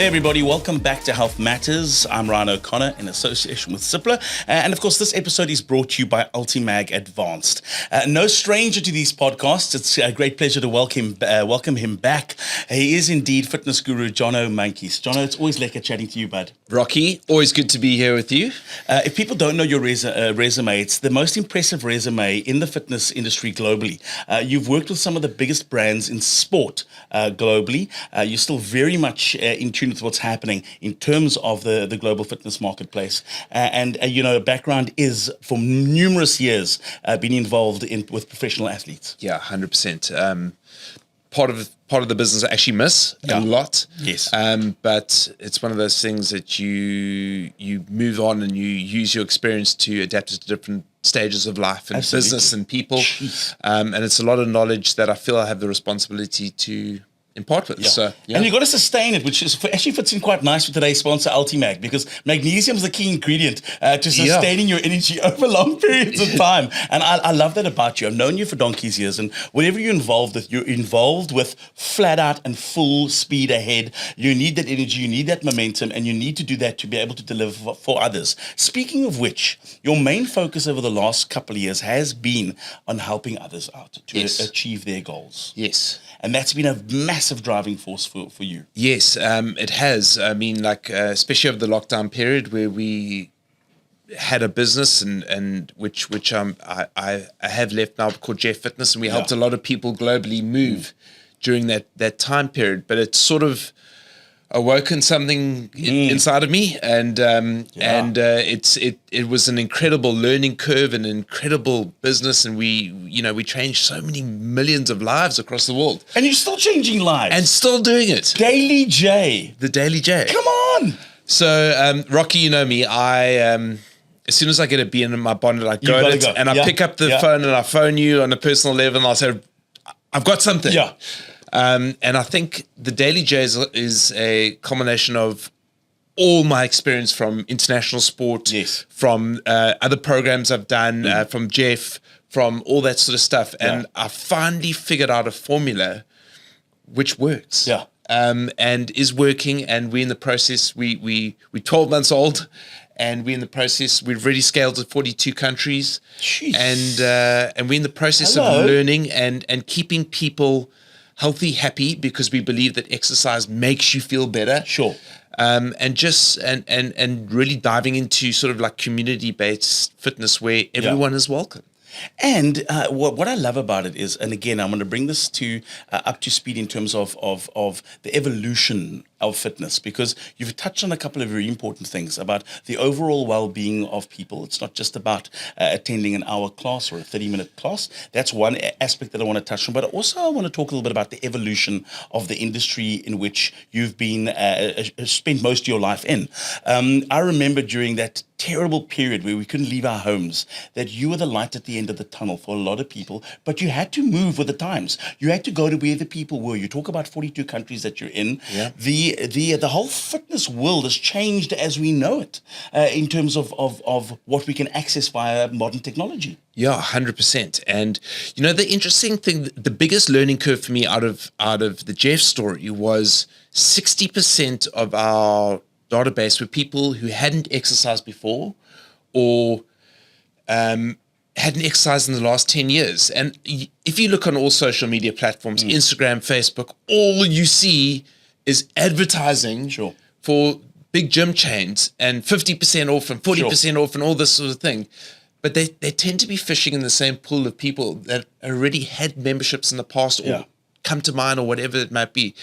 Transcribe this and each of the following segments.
Hey everybody, welcome back to Health Matters. I'm Ryan O'Connor in association with Cipla. And of course, this episode is brought to you by Ultimag Advanced. No stranger to these podcasts. It's a great pleasure to welcome him back. He is indeed fitness guru Johno Meintjes. Johno, it's always lekker chatting to you, bud. Rocky, always good to be here with you. If people don't know your resume, it's the most impressive resume in the fitness industry globally. You've worked with some of the biggest brands in sport globally. You're still very much in tune with what's happening in terms of the global fitness marketplace. Background is for numerous years been involved with professional athletes. Yeah, 100%. Part of the business I actually miss a lot. Yes. But it's one of those things that you move on and you use your experience to adapt to different stages of life and business and people. And it's a lot of knowledge that I feel I have the responsibility to impart with. So, And you've got to sustain it, which actually fits in quite nice with today's sponsor, Ultimag, because magnesium is the key ingredient to sustaining your energy over long periods of time. And I love that about you. I've known you for donkey's years, and whatever you're involved with flat out and full speed ahead. You need that energy, you need that momentum, and you need to do that to be able to deliver for others. Speaking of which, your main focus over the last couple of years has been on helping others out to achieve their goals. Yes. And that's been a massive driving force for you. Yes, it has. I mean, especially over the lockdown period where we had a business and which I have left now called Jeff Fitness, and we helped a lot of people globally move during that time period. But it's sort of awoken something inside of me, and it was an incredible learning curve, an incredible business, and we changed so many millions of lives across the world. And you're still changing lives. And still doing it. Daily J. The Daily J. Come on. So, Rocky, you know me, as soon as I get a bee in my bonnet, I go at it, and I pick up the phone and I phone you on a personal level, and I'll say, I've got something. Yeah. And I think the Daily J is a combination of all my experience from international sport, from other programs I've done, from Jeff, from all that sort of stuff. And I finally figured out a formula which works. Yeah. And is working. And we're in the process. We're 12 months old. And we're in the process. We've already scaled to 42 countries. Jeez. And we're in the process of learning and keeping people healthy, happy, because we believe that exercise makes you feel better. Sure. And really diving into sort of like community-based fitness where everyone is welcome. And what I love about it is, and again, I'm going to bring this to up to speed in terms of the evolution of fitness, because you've touched on a couple of very important things about the overall well-being of people. It's not just about attending an hour class or a 30-minute class. That's one aspect that I want to touch on. But also I want to talk a little bit about the evolution of the industry in which you've been spent most of your life in. I remember during that terrible period where we couldn't leave our homes, that you were the light at the end of the tunnel for a lot of people, but you had to move with the times. You had to go to where the people were. You talk about 42 countries that you're in. Yeah. The whole fitness world has changed as we know it in terms of what we can access via modern technology. Yeah, 100%. And the interesting thing, the biggest learning curve for me out of the Jeff story was 60% of our database were people who hadn't exercised before or hadn't exercised in the last 10 years. And if you look on all social media platforms, Instagram, Facebook, all you see is advertising for big gym chains and 50% off and 40% off and all this sort of thing. But they tend to be fishing in the same pool of people that already had memberships in the past or come to mind or whatever it might be.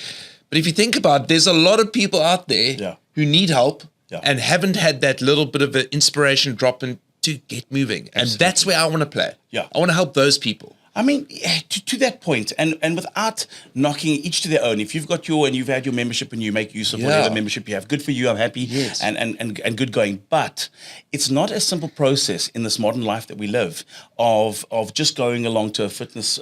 But if you think about it, there's a lot of people out there who need help and haven't had that little bit of an inspiration drop in to get moving. Absolutely. And that's where I want to play. Yeah. I want to help those people. I mean, to that point, and without knocking each to their own, if you've got and you've had your membership and you make use of whatever membership you have, good for you, I'm happy, and good going. But it's not a simple process in this modern life that we live of just going along to a fitness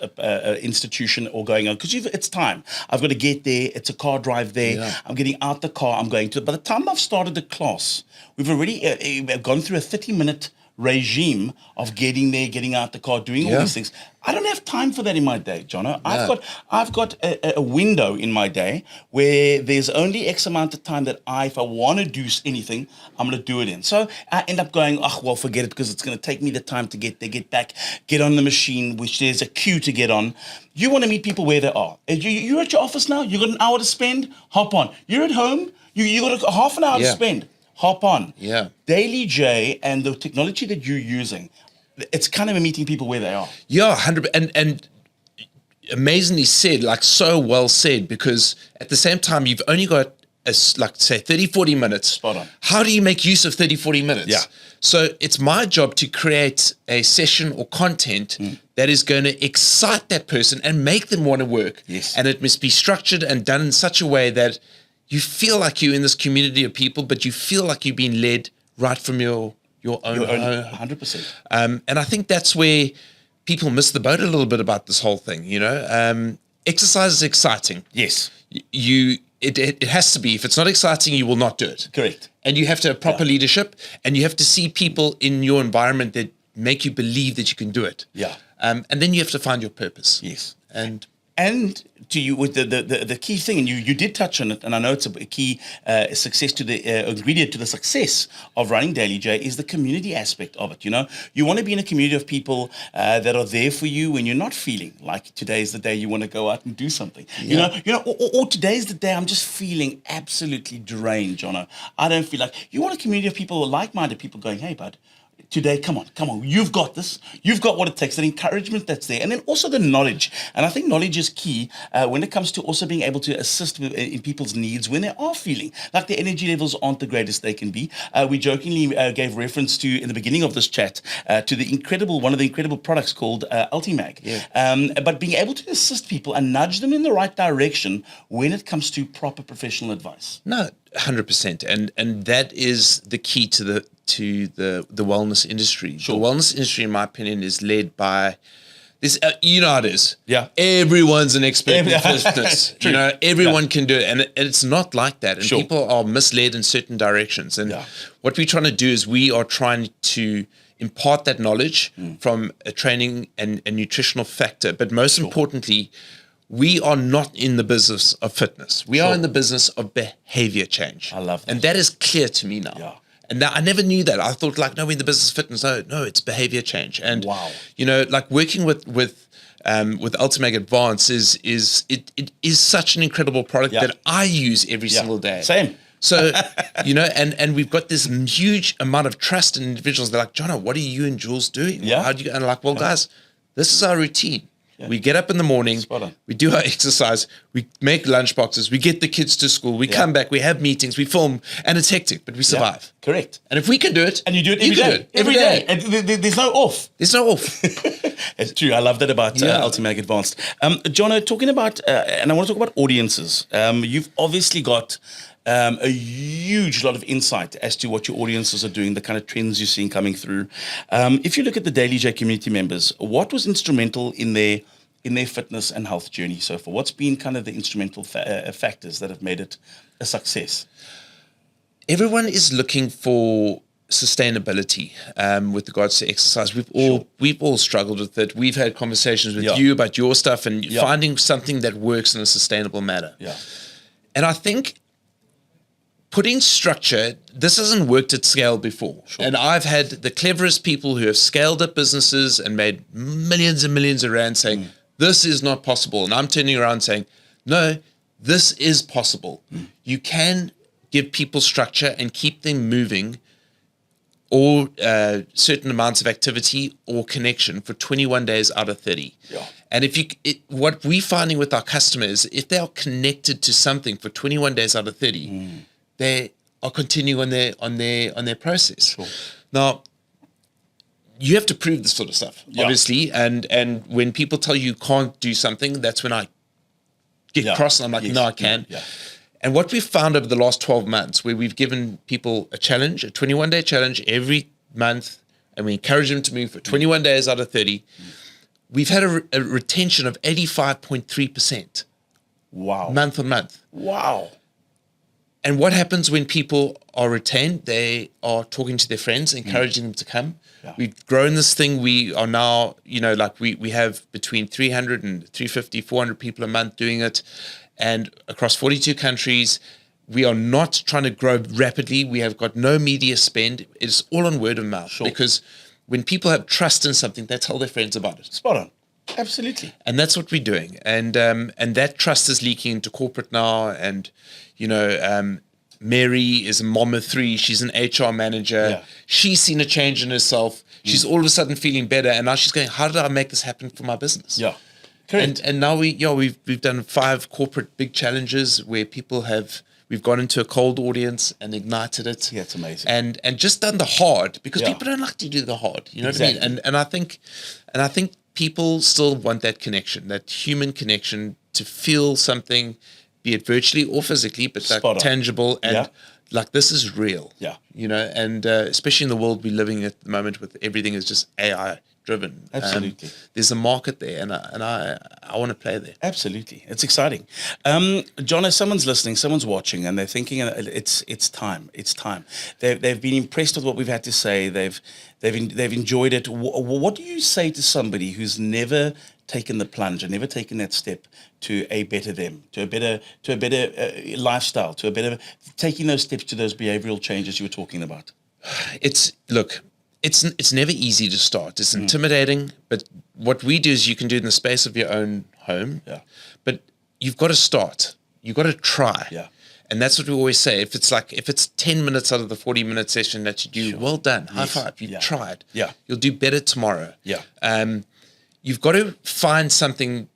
institution or going on, because it's time. I've got to get there. It's a car drive there. Yeah. I'm getting out the car. I'm going to. By the time I've started the class, we've already gone through a 30-minute regime of getting there, getting out the car, doing all these things. I don't have time for that in my day, Johno. I've got a window in my day where there's only X amount of time that if I want to do anything, I'm going to do it in. So I end up going, oh, well, forget it, because it's going to take me the time to get there, get back, get on the machine, which there's a queue to get on. You want to meet people where they are. You're at your office now, you got an hour to spend, hop on. You're at home, you got a half an hour to spend, hop on. Yeah. Daily J and the technology that you're using, it's kind of meeting people where they are. Yeah, 100%. And amazingly said, like so well said, because at the same time, you've only got, like say 30, 40 minutes. Spot on. How do you make use of 30, 40 minutes? Yeah. So it's my job to create a session or content that is going to excite that person and make them want to work. Yes. And it must be structured and done in such a way that you feel like you're in this community of people, but you feel like you're being led right from your own 100%. And I think that's where people miss the boat a little bit about this whole thing. Exercise is exciting. Yes. It has to be. If it's not exciting, you will not do it. Correct. And you have to have proper leadership, and you have to see people in your environment that make you believe that you can do it. Yeah. And then you have to find your purpose. Yes. And to you, with the key thing, and you did touch on it, and I know it's a key success to the ingredient to the success of running Daily J is the community aspect of it. You want to be in a community of people that are there for you when you're not feeling like today's the day you want to go out and do something. Or today's the day I'm just feeling absolutely drained, Johno. I don't feel like. You want a community of people, like-minded people, going, hey, bud. Today, come on, you've got this. You've got what it takes, that encouragement that's there. And then also the knowledge. And I think knowledge is key when it comes to also being able to assist in people's needs when they are feeling like their energy levels aren't the greatest they can be. We jokingly gave reference to, in the beginning of this chat, to one of the incredible products called Ultimag. Yeah. But being able to assist people and nudge them in the right direction when it comes to proper professional advice. No, 100%. And that is the key to the wellness industry. Sure. The wellness industry, in my opinion, is led by this. You know how it is. Yeah. Everyone's an expert in fitness. Everyone can do it, and it's not like that. And Sure. people are misled in certain directions. And what we're trying to do is we are trying to impart that knowledge from a training and a nutritional factor, but most importantly, we are not in the business of fitness. We are in the business of behavior change. I love that. And that is clear to me now. Yeah. And I never knew that. I thought we're in the business of fitness. No, it's behavior change. And wow. Like working with Ultimag Advance is such an incredible product that I use every single day. Same. So, and we've got this huge amount of trust in individuals. They're like, Johno, what are you and Jules doing? Yeah. How do you? And I'm like, well, guys, this is our routine. Yeah. We get up in the morning, we do our exercise, we make lunch boxes, we get the kids to school, we come back, we have meetings, we film, and it's hectic, but we survive. Correct. And if we can do it, and you do it every day. Every day. And there's no off. There's no off. It's true. I love that about Ultimag Advanced. Johno, talking about, and I want to talk about audiences. You've obviously got a huge lot of insight as to what your audiences are doing, the kind of trends you're seeing coming through. If you look at the Daily J community members, what was instrumental in their fitness and health journey so far? What's been kind of the instrumental factors that have made it a success? Everyone is looking for sustainability with regards to exercise. We've all struggled with it. We've had conversations with you about your stuff and finding something that works in a sustainable manner. Yeah. And I think putting structure, this hasn't worked at scale before. Sure. And I've had the cleverest people who have scaled up businesses and made millions and millions of rand saying, this is not possible. And I'm turning around saying, no, this is possible. You can give people structure and keep them moving or certain amounts of activity or connection for 21 days out of 30. Yeah. And what we're finding with our customers, if they are connected to something for 21 days out of 30, they are continuing on their process. Sure. Now, you have to prove this sort of stuff, obviously. And when people tell you can't do something, that's when I get cross and I'm like, no, I can. Yeah. And what we've found over the last 12 months, where we've given people a challenge, a 21-day challenge every month, and we encourage them to move for 21 days out of 30, we've had a retention of 85.3%. Wow. Month on month. Wow. And what happens when people are retained? They are talking to their friends, encouraging them to come. Yeah. We've grown this thing. We are now, like we have between 300 and 350, 400 people a month doing it, and across 42 countries. We are not trying to grow rapidly. We have got no media spend. It's all on word of mouth. Sure. Because when people have trust in something, they tell their friends about it. Spot on. Absolutely. And that's what we're doing. And that trust is leaking into corporate now. And, Mary is a mom of 3. She's an HR manager. Yeah. She's seen a change in herself. She's all of a sudden feeling better. And now she's going, how did I make this happen for my business? Yeah. Correct. And now we've done 5 corporate big challenges where we've gone into a cold audience and ignited it. Yeah, it's amazing. And just done the hard, because Yeah. people don't like to do the hard. You know Exactly. what I mean? And I think people still want that connection, that human connection, to feel something, be it virtually or physically, but Spot like on. tangible, and Yeah. like this is real. Yeah. And especially in the world we're living at the moment, with everything is just AI driven. Absolutely. There's a market there, and I want to play there. Absolutely, it's exciting. John, if someone's listening, someone's watching, and they're thinking, it's time. They've been impressed with what we've had to say. They've enjoyed it. What do you say to somebody who's never taken the plunge and never taken that step to a better them, to a better lifestyle, to a better taking those steps to those behavioral changes you were talking about? It's never easy to start. It's intimidating, but what we do is you can do it in the space of your own home. Yeah. But you've got to start. You've got to try. Yeah. And that's what we always say. If it's 10 minutes out of the 40-minute session that you do, well done. High five. You tried. Yeah. You'll do better tomorrow. Yeah. You've got to find something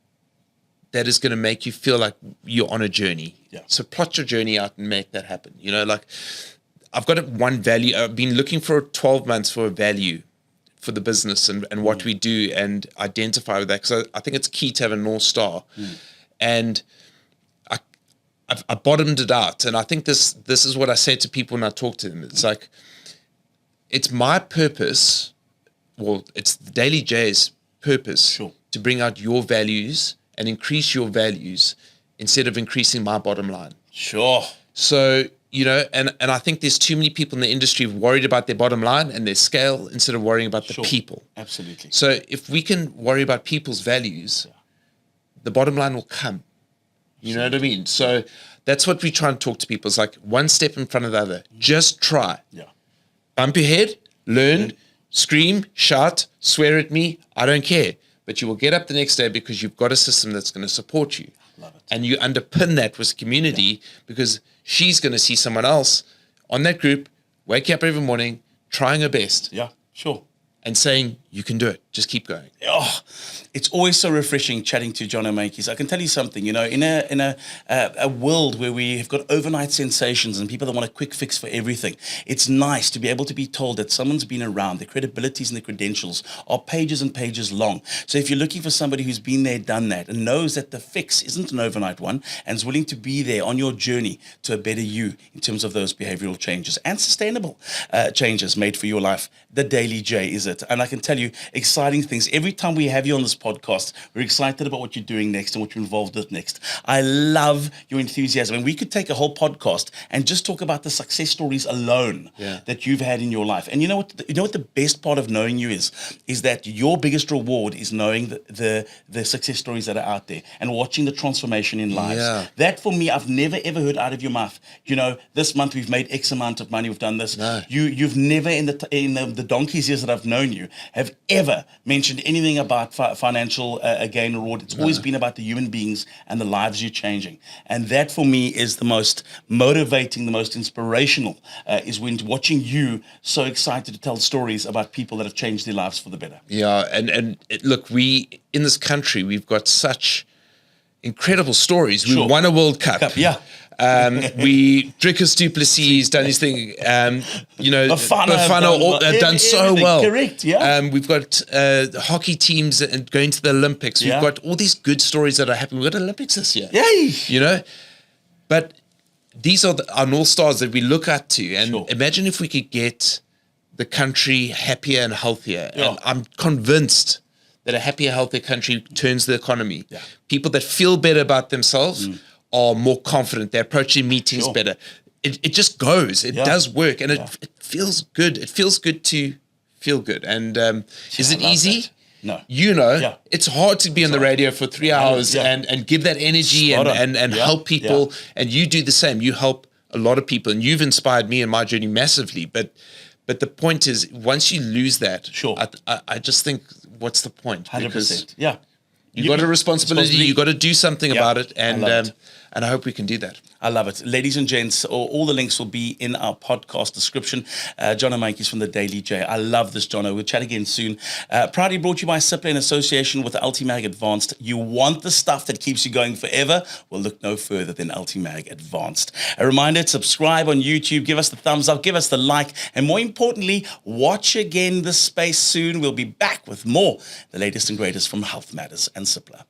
that is going to make you feel like you're on a journey. Yeah. So plot your journey out and make that happen. I've got one value. I've been looking for 12 months for a value for the business and what we do, and identify with that, because I think it's key to have a North Star. And I bottomed it out. And I think this is what I say to people when I talk to them. It's like, it's my purpose. Well, it's the Daily J's purpose to bring out your values and increase your values instead of increasing my bottom line. Sure. So, and I think there's too many people in the industry worried about their bottom line and their scale instead of worrying about the people. Absolutely. So if we can worry about people's values, the bottom line will come. You know what I mean? So that's what we try and talk to people. It's like one step in front of the other. Just try. Yeah. Bump your head, learn, scream, shout, swear at me. I don't care. But you will get up the next day because you've got a system that's going to support you. Love it. And you underpin that with community, because she's going to see someone else on that group, wake up every morning, trying her best. Yeah, sure. And saying, you can do it. Just keep going. Oh, it's always so refreshing chatting to Johno Meintjes. I can tell you something, in a world where we have got overnight sensations and people that want a quick fix for everything, it's nice to be able to be told that someone's been around. The credibilities and the credentials are pages and pages long. So if you're looking for somebody who's been there, done that, and knows that the fix isn't an overnight one, and is willing to be there on your journey to a better you in terms of those behavioral changes and sustainable changes made for your life, the Daily J is it. And I can tell you, exciting things. Every time we have you on this podcast, we're excited about what you're doing next and what you're involved with next. I love your enthusiasm. And we could take a whole podcast and just talk about the success stories alone that you've had in your life. And you know what the best part of knowing you is that your biggest reward is knowing the success stories that are out there and watching the transformation in lives. Yeah. That for me, I've never ever heard out of your mouth, this month we've made X amount of money, we've done this. No. You've never in the donkey's years that I've known you have ever mentioned anything about financial gain or reward. It's always been about the human beings and the lives you're changing. And that for me is the most motivating, the most inspirational, is when watching you so excited to tell stories about people that have changed their lives for the better. Yeah. Look, we, in this country, we've got such incredible stories. We won a World Cup. Yeah. Drickus du Plessis done his thing. Bafana done so well. Correct, yeah. We've got hockey teams going to the Olympics. We've got all these good stories that are happening. We've got Olympics this year. Yay! But these are our North Stars that we look up to. And imagine if we could get the country happier and healthier. Yeah. And I'm convinced that a happier, healthier country turns the economy. Yeah. People that feel better about themselves are more confident. They approach their meetings better. it just goes. It does work, and Yeah. it feels good. It feels good to feel good. And is I it love easy? that. No. You know, Yeah. it's hard to be on the radio for 3 hours Yeah. and give that energy Spot on. and Yeah. help people. And you do the same. You help a lot of people, and you've inspired me in my journey massively. But the point is, once you lose that, Sure. I just think, what's the point? 100%. Yeah. You got a responsibility. You got to do something about it, and I hope we can do that. I love it. Ladies and gents, all the links will be in our podcast description. Johno Meintjes from the Daily J. I love this, Johno. We'll chat again soon. Proudly brought to you by Cipla in association with Ultimag Advanced. You want the stuff that keeps you going forever? Well, look no further than Ultimag Advanced. A reminder, subscribe on YouTube, give us the thumbs up, give us the like, and more importantly, watch again this space soon. We'll be back with more, the latest and greatest from Health Matters and Cipla.